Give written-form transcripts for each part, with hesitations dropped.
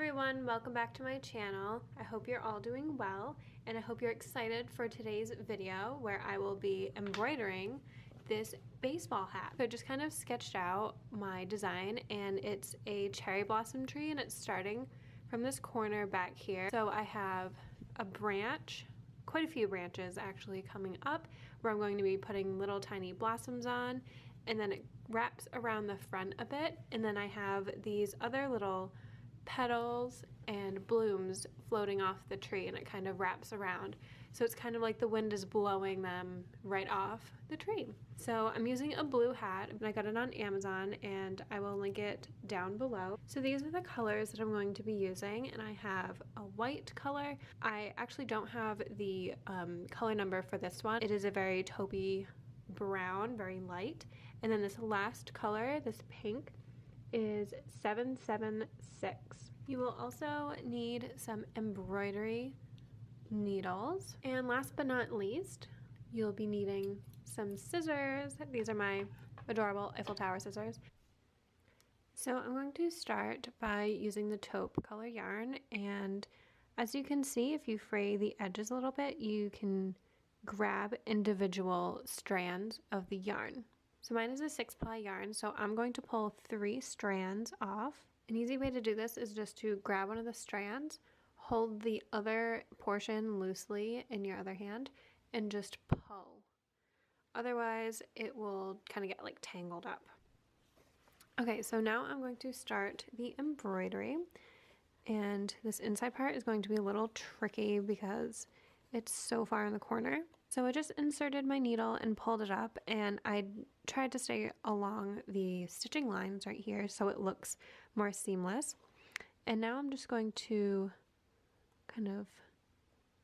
everyone, welcome back to my channel. I hope you're all doing well, and I hope you're excited for today's video where I will be embroidering this baseball hat. So I just kind of sketched out my design, and it's a cherry blossom tree, and it's starting from this corner back here. So I have a branch, quite a few branches actually coming up, where I'm going to be putting little tiny blossoms on, and then it wraps around the front a bit, and then I have these other little petals and blooms floating off the tree, and it kind of wraps around. So it's kind of like the wind is blowing them right off the tree. So I'm using a blue hat, and I got it on Amazon, and I will link it down below. So these are the colors that I'm going to be using, and I have a white color. I actually don't have the color number for this one. It is a very taupey brown, very light. And then this last color, this pink, is 776. You will also need some embroidery needles. And last but not least, you'll be needing some scissors. These are my adorable Eiffel Tower scissors. So I'm going to start by using the taupe color yarn, and as you can see, if you fray the edges a little bit, you can grab individual strands of the yarn. So mine is a 6-ply yarn, so I'm going to pull 3 strands off. An easy way to do this is just to grab one of the strands, hold the other portion loosely in your other hand, and just pull. Otherwise, it will kind of get like tangled up. Okay, so now I'm going to start the embroidery, and this inside part is going to be a little tricky because it's so far in the corner. So I just inserted my needle and pulled it up, and I tried to stay along the stitching lines right here so it looks more seamless. And now I'm just going to kind of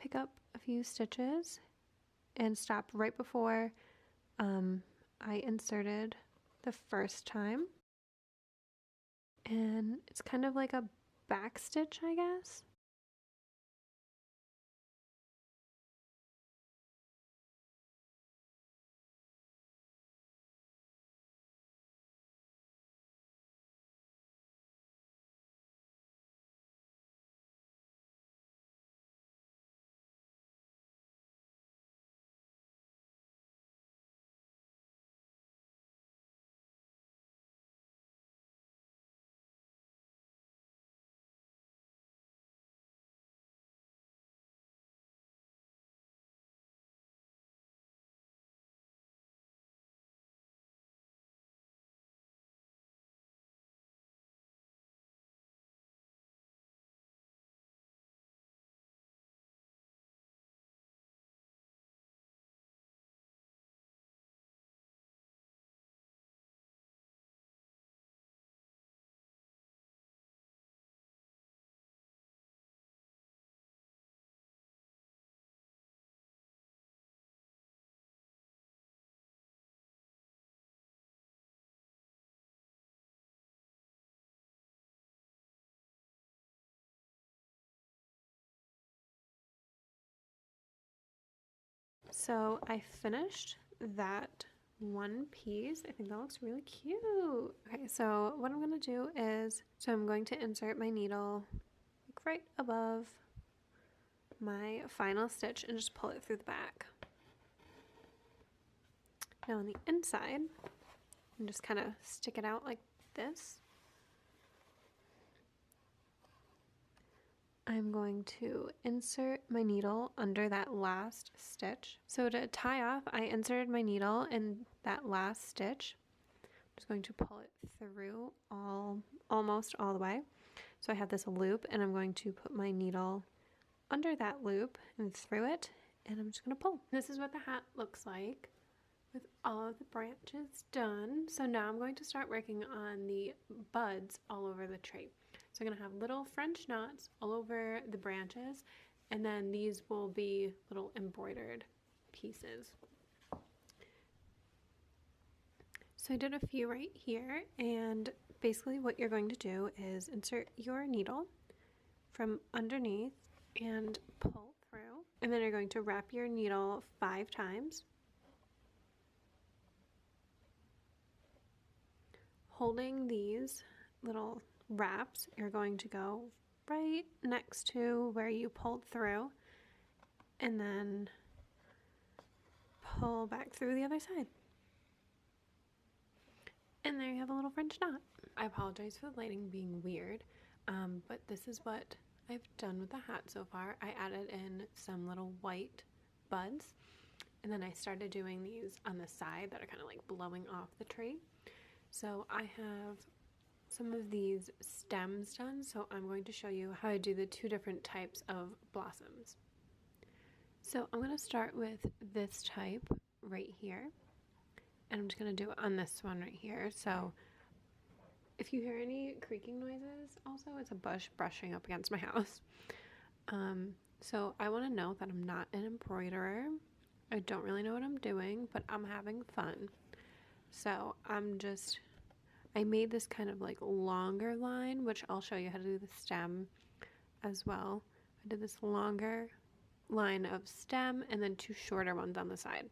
pick up a few stitches and stop right before I inserted the first time. And it's kind of like a back stitch, I guess. So I finished that one piece. I think that looks really cute. Okay, so what I'm gonna do is, I'm going to insert my needle like right above my final stitch and just pull it through the back. Now on the inside, and just kind of stick it out like this. I'm going to insert my needle under that last stitch. So to tie off, I inserted my needle in that last stitch. I'm just going to pull it through almost all the way. So I have this loop, and I'm going to put my needle under that loop and through it, and I'm just going to pull. This is what the hat looks like with all of the branches done. So now I'm going to start working on the buds all over the tree. So I'm going to have little French knots all over the branches, and then these will be little embroidered pieces. So I did a few right here, and basically what you're going to do is insert your needle from underneath and pull through, and then you're going to wrap your needle 5 times. Holding these little wraps, you're going to go right next to where you pulled through, and then pull back through the other side. And there you have a little French knot. I apologize for the lighting being weird, but this is what I've done with the hat so far. I added in some little white buds, and then I started doing these on the side that are kind of like blowing off the tree. So I have some of these stems done, so I'm going to show you how I do the two different types of blossoms. So I'm going to start with this type right here, and I'm just going to do it on this one right here. So if you hear any creaking noises, also it's a bush brushing up against my house. So I want to note that I'm not an embroiderer. I don't really know what I'm doing, but I'm having fun. So I made this kind of like longer line, which I'll show you how to do the stem as well. I did this longer line of stem and then two shorter ones on the side.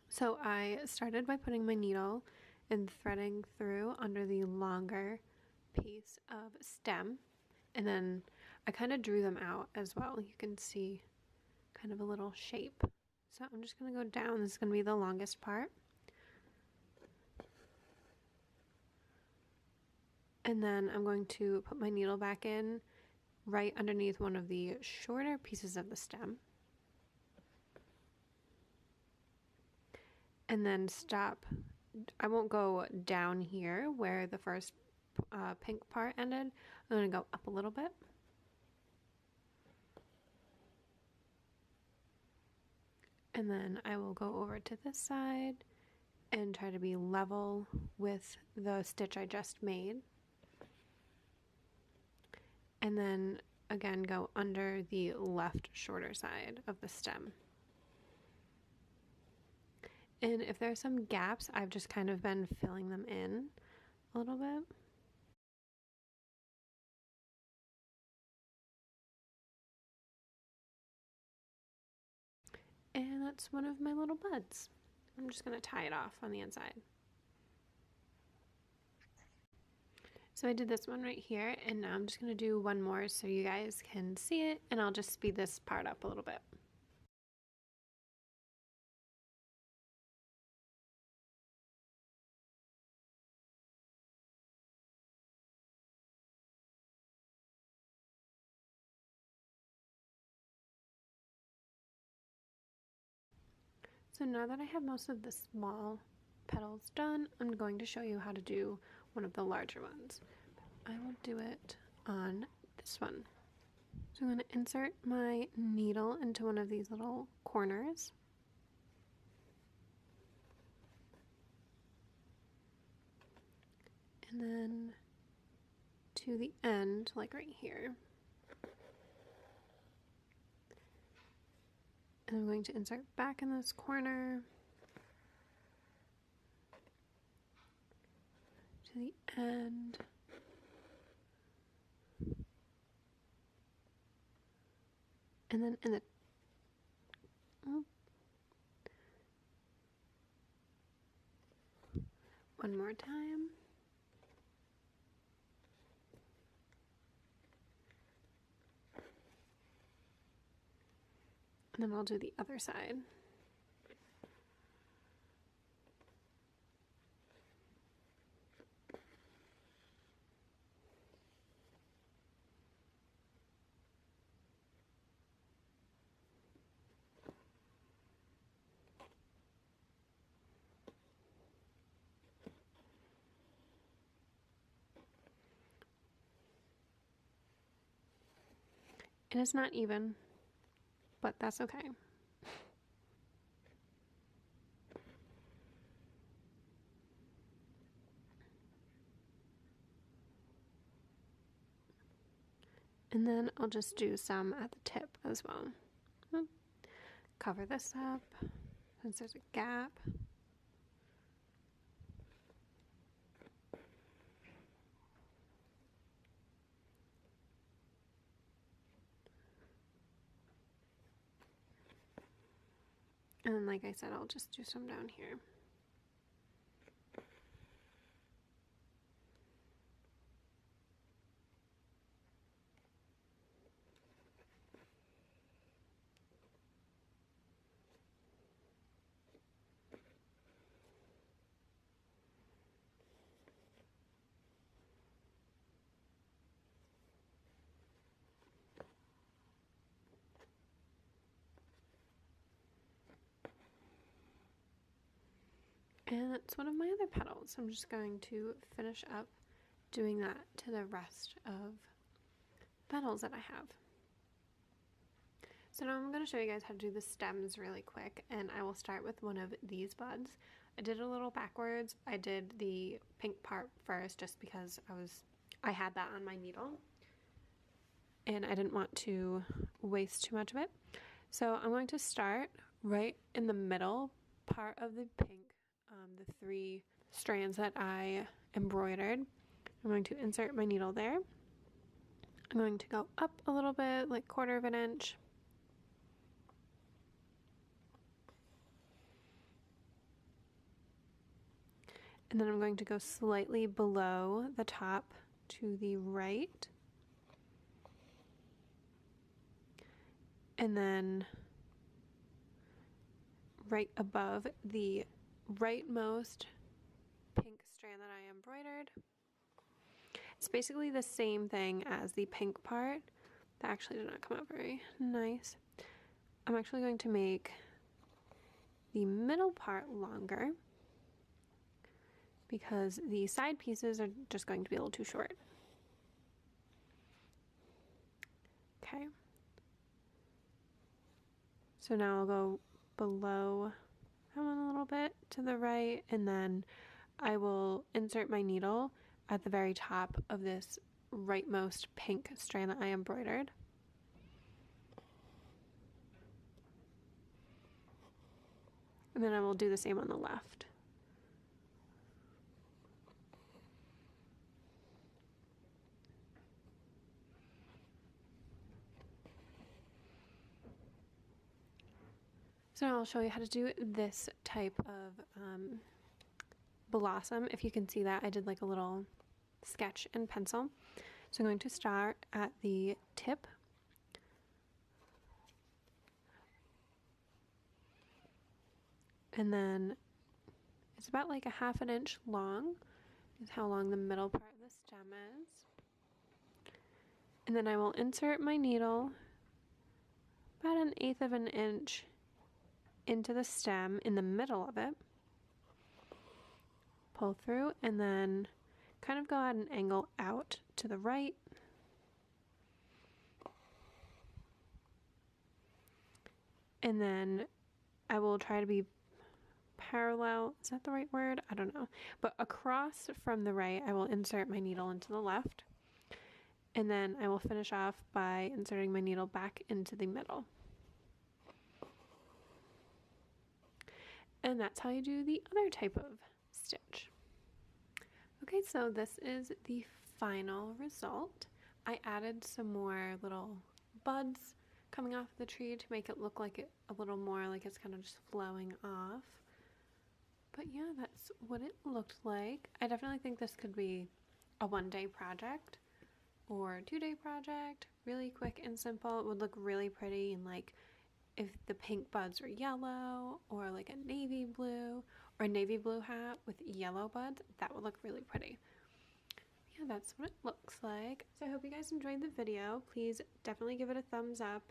So I started by putting my needle and threading through under the longer piece of stem, and then I kind of drew them out as well. You can see kind of a little shape. So I'm just going to go down. This is going to be the longest part. And then I'm going to put my needle back in right underneath one of the shorter pieces of the stem. And then stop. I won't go down here where the first pink part ended. I'm going to go up a little bit. And then I will go over to this side and try to be level with the stitch I just made. And then again go under the left shorter side of the stem. And if there's some gaps, I've just kind of been filling them in a little bit. And that's one of my little buds. I'm just going to tie it off on the inside. So I did this one right here, and now I'm just going to do one more so you guys can see it, and I'll just speed this part up a little bit. So now that I have most of the small petals done, I'm going to show you how to do one of the larger ones. I will do it on this one. So I'm going to insert my needle into one of these little corners. And then to the end, like right here. And I'm going to insert back in this corner to the end. And then in the one more time. And then I'll do the other side. It is not even, but that's okay. And then I'll just do some at the tip as well. Cover this up since there's a gap. And then, like I said, I'll just do some down here. And it's one of my other petals. I'm just going to finish up doing that to the rest of petals that I have. So now I'm going to show you guys how to do the stems really quick, and I will start with one of these buds. I did a little backwards. I did the pink part first just because I had that on my needle and I didn't want to waste too much of it. So I'm going to start right in the middle part of the pink, the 3 strands that I embroidered. I'm going to insert my needle there. I'm going to go up a little bit, like 1/4 of an inch. And then I'm going to go slightly below the top to the right. And then right above the rightmost pink strand that I embroidered. It's basically the same thing as the pink part. That actually did not come out very nice. I'm actually going to make the middle part longer because the side pieces are just going to be a little too short. Okay. So now I'll go below that one a little bit to the right, and then I will insert my needle at the very top of this rightmost pink strand that I embroidered. And then I will do the same on the left. So now I'll show you how to do this type of blossom. If you can see that, I did like a little sketch in pencil. So I'm going to start at the tip. And then it's about like 1/2 inch long is how long the middle part of the stem is. And then I will insert my needle about 1/8 of an inch into the stem in the middle of it, pull through, and then kind of go at an angle out to the right, and then I will try to be parallel, is that the right word? I don't know, but across from the right I will insert my needle into the left, and then I will finish off by inserting my needle back into the middle. And that's how you do the other type of stitch. Okay, so this is the final result. I added some more little buds coming off the tree to make it look like it a little more like it's kind of just flowing off. But yeah, that's what it looked like. I definitely think this could be a 1-day project or 2-day project, really quick and simple. It would look really pretty, and like if the pink buds were yellow, or like a navy blue, or a navy blue hat with yellow buds, that would look really pretty. Yeah, that's what it looks like. So I hope you guys enjoyed the video. Please definitely give it a thumbs up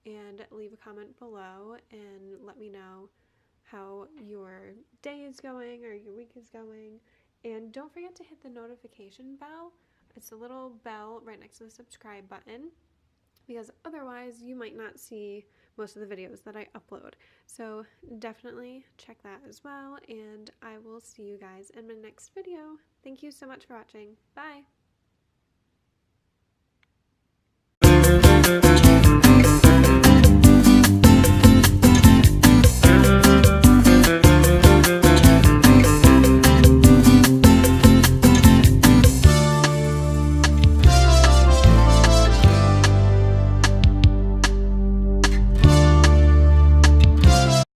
and leave a comment below and let me know how your day is going or your week is going. And don't forget to hit the notification bell. It's a little bell right next to the subscribe button, because otherwise you might not see most of the videos that I upload. So definitely check that as well, and I will see you guys in my next video. Thank you so much for watching. Bye!